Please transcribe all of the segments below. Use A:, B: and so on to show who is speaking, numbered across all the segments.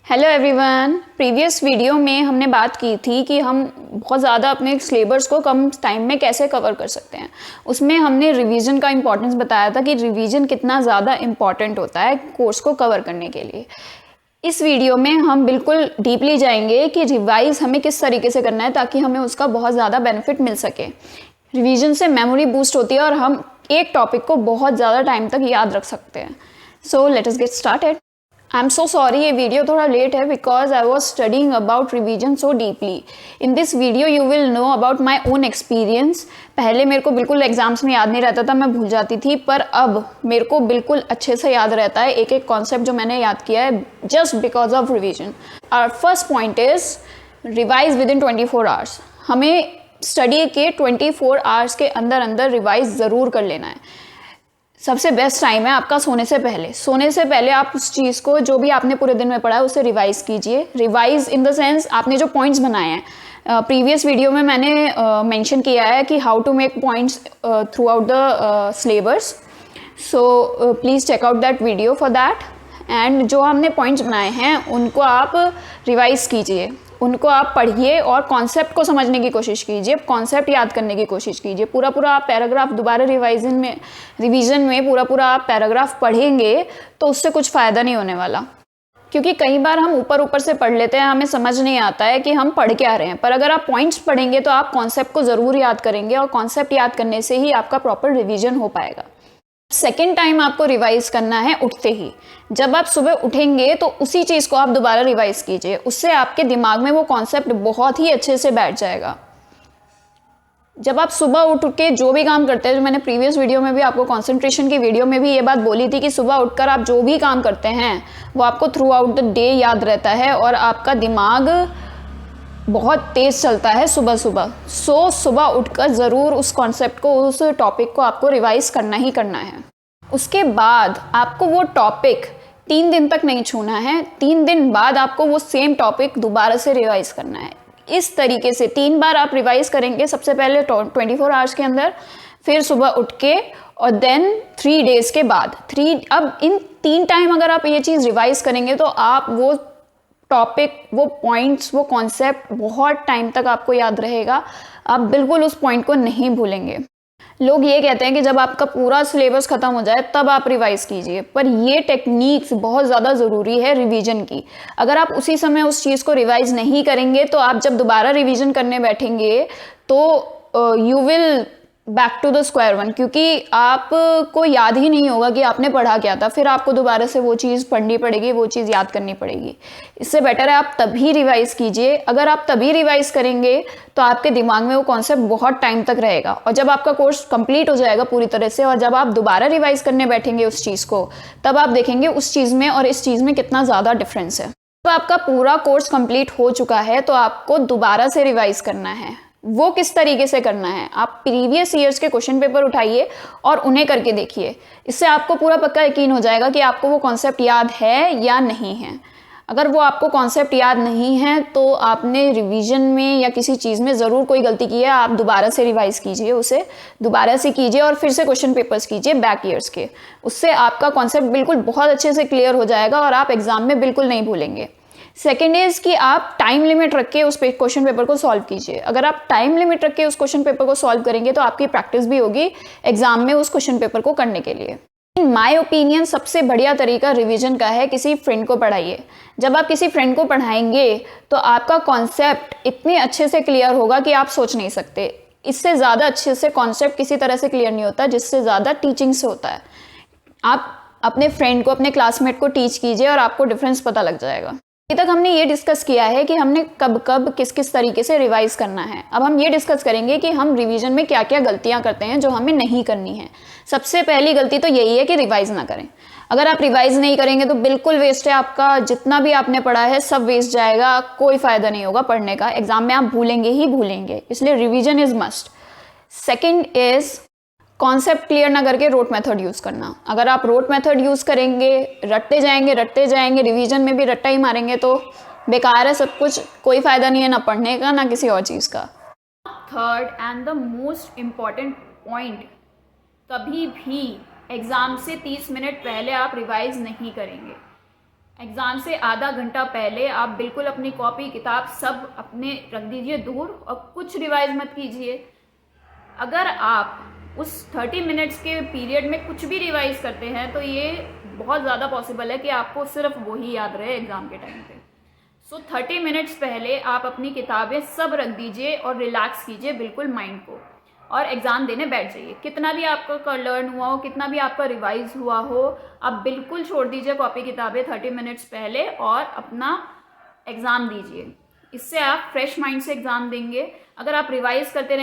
A: Hello everyone. Previous video में हमने बात की थी कि हम बहुत ज़्यादा अपने सिलेबस को कम टाइम में कैसे कवर कर सकते हैं। उसमें हमने रिवीजन का इम्पोर्टेंस बताया था कि रिवीजन कितना ज़्यादा इम्पॉर्टेंट होता है कोर्स को कवर करने के लिए। इस वीडियो में हम बिल्कुल डीपली जाएंगे कि रिवाइज हमें किस तरीके से करना है ताकि हमें उसका बहुत ज़्यादा बेनिफिट मिल सके। रिवीजन से मेमोरी बूस्ट होती है और हम एक टॉपिक को बहुत ज़्यादा टाइम तक याद रख सकते हैं। So let us get started. I am so sorry, ये वीडियो थोड़ा लेट है because I was studying about revision so deeply. In this video you will know about my own experience. पहले मेरे को बिल्कुल एग्जाम्स में याद नहीं रहता था, मैं भूल जाती थी, पर अब मेरे को बिल्कुल अच्छे से याद रहता है एक एक कॉन्सेप्ट जो मैंने याद किया है just because of revision. Our first point is revise within 24 hours. हमें स्टडी के 24 आवर्स के अंदर अंदर रिवाइज ज़रूर कर लेना है। सबसे बेस्ट टाइम है आपका सोने से पहले। सोने से पहले आप उस चीज़ को जो भी आपने पूरे दिन में पढ़ा है उसे रिवाइज कीजिए। रिवाइज इन द सेंस आपने जो पॉइंट्स बनाए हैं। प्रीवियस वीडियो में मैंने मेंशन किया है कि how to make points throughout the syllabus. So please check out that video for that. And जो हमने पॉइंट्स बनाए हैं उनको आप रिवाइज कीजिए, उनको आप पढ़िए और कॉन्सेप्ट को समझने की कोशिश कीजिए, कॉन्सेप्ट याद करने की कोशिश कीजिए। पूरा आप पैराग्राफ दोबारा रिवीजन में पूरा आप पैराग्राफ पढ़ेंगे तो उससे कुछ फ़ायदा नहीं होने वाला, क्योंकि कई बार हम ऊपर से पढ़ लेते हैं, हमें समझ नहीं आता है कि हम पढ़ क्या रहे हैं। पर अगर आप पॉइंट्स पढ़ेंगे तो आप कॉन्सेप्ट को ज़रूर याद करेंगे और कॉन्सेप्ट याद करने से ही आपका प्रॉपर रिवीजन हो पाएगा। सेकेंड टाइम आपको रिवाइज करना है उठते ही। जब आप सुबह उठेंगे तो उसी चीज़ को आप दोबारा रिवाइज कीजिए, उससे आपके दिमाग में वो कॉन्सेप्ट बहुत ही अच्छे से बैठ जाएगा। जब आप सुबह उठ के जो भी काम करते हैं, जो मैंने प्रीवियस वीडियो में भी आपको कंसंट्रेशन की वीडियो में भी ये बात बोली थी कि सुबह उठकर आप जो भी काम करते हैं वो आपको थ्रू आउट द डे याद रहता है और आपका दिमाग बहुत तेज़ चलता है सुबह सुबह उठकर ज़रूर उस कॉन्सेप्ट को, उस टॉपिक को आपको रिवाइज करना ही करना है। उसके बाद आपको वो टॉपिक 3 दिन तक नहीं छूना है। 3 दिन बाद आपको वो सेम टॉपिक दोबारा से रिवाइज करना है। इस तरीके से 3 बार आप रिवाइज करेंगे, सबसे पहले 24 आवर्स के अंदर, फिर सुबह उठ के, और देन 3 डेज़ के बाद। अब इन 3 टाइम अगर आप ये चीज़ रिवाइज करेंगे तो आप वो टॉपिक, वो पॉइंट्स, वो कॉन्सेप्ट बहुत टाइम तक आपको याद रहेगा। आप बिल्कुल उस पॉइंट को नहीं भूलेंगे। लोग ये कहते हैं कि जब आपका पूरा सिलेबस ख़त्म हो जाए तब आप रिवाइज़ कीजिए, पर ये टेक्निक्स बहुत ज़्यादा ज़रूरी है रिवीजन की। अगर आप उसी समय उस चीज़ को रिवाइज़ नहीं करेंगे तो आप जब दोबारा रिवीजन करने बैठेंगे तो you will back to the square one, क्योंकि आपको याद ही नहीं होगा कि आपने पढ़ा क्या था। फिर आपको दोबारा से वो चीज़ पढ़नी पड़ेगी, वो चीज़ याद करनी पड़ेगी। इससे बेटर है आप तभी रिवाइज़ कीजिए। अगर आप तभी रिवाइज़ करेंगे तो आपके दिमाग में वो कॉन्सेप्ट बहुत टाइम तक रहेगा, और जब आपका कोर्स कंप्लीट हो जाएगा पूरी तरह से और जब आप दोबारा रिवाइज़ करने बैठेंगे उस चीज़ को, तब आप देखेंगे उस चीज़ में और इस चीज़ में कितना ज़्यादा डिफरेंस है। जब आपका पूरा कोर्स कंप्लीट हो चुका है तो आपको दोबारा से रिवाइज़ करना है। वो किस तरीके से करना है, आप प्रीवियस ईयर्स के क्वेश्चन पेपर उठाइए और उन्हें करके देखिए। इससे आपको पूरा पक्का यकीन हो जाएगा कि आपको वो कॉन्सेप्ट याद है या नहीं है। अगर वो आपको कॉन्सेप्ट याद नहीं है तो आपने रिवीजन में या किसी चीज़ में ज़रूर कोई गलती की है। आप दोबारा से रिवाइज़ कीजिए, उसे दोबारा से कीजिए और फिर से क्वेश्चन पेपर्स कीजिए बैक ईयर्स के। उससे आपका कॉन्सेप्ट बिल्कुल बहुत अच्छे से क्लियर हो जाएगा और आप एग्ज़ाम में बिल्कुल नहीं भूलेंगे। सेकेंड इज कि आप टाइम लिमिट रख के उस क्वेश्चन पेपर को सॉल्व कीजिए। अगर आप टाइम लिमिट रख के उस क्वेश्चन पेपर को सॉल्व करेंगे तो आपकी प्रैक्टिस भी होगी एग्जाम में उस क्वेश्चन पेपर को करने के लिए। इन माय ओपिनियन सबसे बढ़िया तरीका रिवीजन का है, किसी फ्रेंड को पढ़ाइए। जब आप किसी फ्रेंड को पढ़ाएंगे तो आपका कॉन्सेप्ट इतने अच्छे से क्लियर होगा कि आप सोच नहीं सकते। इससे ज़्यादा अच्छे से कॉन्सेप्ट किसी तरह से क्लियर नहीं होता जिससे ज़्यादा टीचिंग से होता है। आप अपने फ्रेंड को, अपने क्लासमेट को टीच कीजिए और आपको डिफरेंस पता लग जाएगा। अभी तक हमने ये डिस्कस किया है कि हमने कब किस तरीके से रिवाइज करना है। अब हम ये डिस्कस करेंगे कि हम रिवीजन में क्या क्या गलतियां करते हैं जो हमें नहीं करनी है। सबसे पहली गलती तो यही है कि रिवाइज ना करें। अगर आप रिवाइज नहीं करेंगे तो बिल्कुल वेस्ट है, आपका जितना भी आपने पढ़ा है सब वेस्ट जाएगा, कोई फायदा नहीं होगा पढ़ने का। एग्जाम में आप भूलेंगे ही भूलेंगे, इसलिए revision is must. Second is concept clear ना करके रोट मेथड यूज़ करना। अगर आप रोट मेथड यूज़ करेंगे, रटते जाएंगे, रिवीजन में भी रट्टा ही मारेंगे तो बेकार है सब कुछ, कोई फ़ायदा नहीं है ना पढ़ने का ना किसी और चीज़ का। Third and the most important point, कभी भी एग्ज़ाम से 30 मिनट पहले आप रिवाइज नहीं करेंगे। एग्ज़ाम से आधा घंटा पहले आप बिल्कुल अपनी कॉपी किताब सब अपने रख दीजिए दूर और कुछ रिवाइज मत कीजिए। अगर आप उस 30 मिनट्स के पीरियड में कुछ भी रिवाइज करते हैं तो ये बहुत ज़्यादा पॉसिबल है कि आपको सिर्फ वही याद रहे एग्ज़ाम के टाइम पे। सो 30 मिनट्स पहले आप अपनी किताबें सब रख दीजिए और रिलैक्स कीजिए बिल्कुल माइंड को, और एग्ज़ाम देने बैठ जाइए। कितना भी आपका लर्न हुआ हो, कितना भी आपका रिवाइज हुआ हो, आप बिल्कुल छोड़ दीजिए कॉपी किताबें 30 मिनट्स पहले और अपना एग्ज़ाम दीजिए। इससे आप फ्रेश माइंड से एग्ज़ाम देंगे। अगर आप रिवाइज करते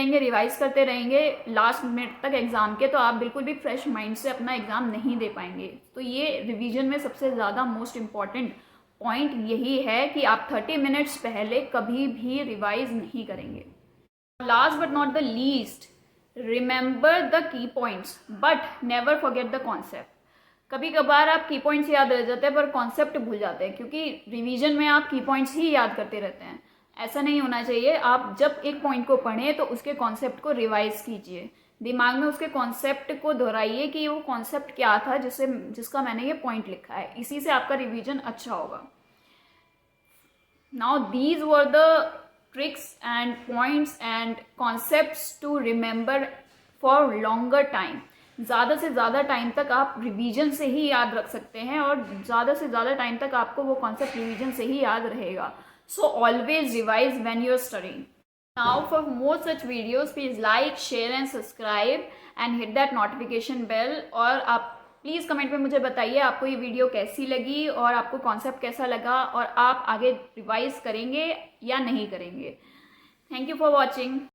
A: रहेंगे लास्ट मिनट तक एग्ज़ाम के, तो आप बिल्कुल भी फ्रेश माइंड से अपना एग्ज़ाम नहीं दे पाएंगे। तो ये रिवीजन में सबसे ज़्यादा मोस्ट इम्पॉर्टेंट पॉइंट यही है कि आप 30 मिनट्स पहले कभी भी रिवाइज नहीं करेंगे। Last but not the least, remember the key points but never forget the concept. कभी कभार आप की पॉइंट्स याद रह जाते हैं पर कॉन्सेप्ट भूल जाते हैं, क्योंकि रिवीजन में आप की पॉइंट्स ही याद करते रहते हैं। ऐसा नहीं होना चाहिए। आप जब एक पॉइंट को पढ़ें तो उसके कॉन्सेप्ट को रिवाइज कीजिए, दिमाग में उसके कॉन्सेप्ट को दोहराइए कि वो कॉन्सेप्ट क्या था जिसका मैंने ये पॉइंट लिखा है। इसी से आपका रिवीजन अच्छा होगा। Now these were the tricks and points and concepts to remember for longer time। ज़्यादा से ज़्यादा टाइम तक आप रिवीजन से ही याद रख सकते हैं और ज़्यादा से ज़्यादा टाइम तक आपको वो कॉन्सेप्ट रिवीजन से ही याद रहेगा। So always revise when you are studying. Now for more such videos please like, share and subscribe and hit that notification bell. और आप प्लीज़ कमेंट में मुझे बताइए आपको ये वीडियो कैसी लगी और आपको कॉन्सेप्ट कैसा लगा, और आप आगे रिवाइज करेंगे या नहीं करेंगे। Thank you for watching.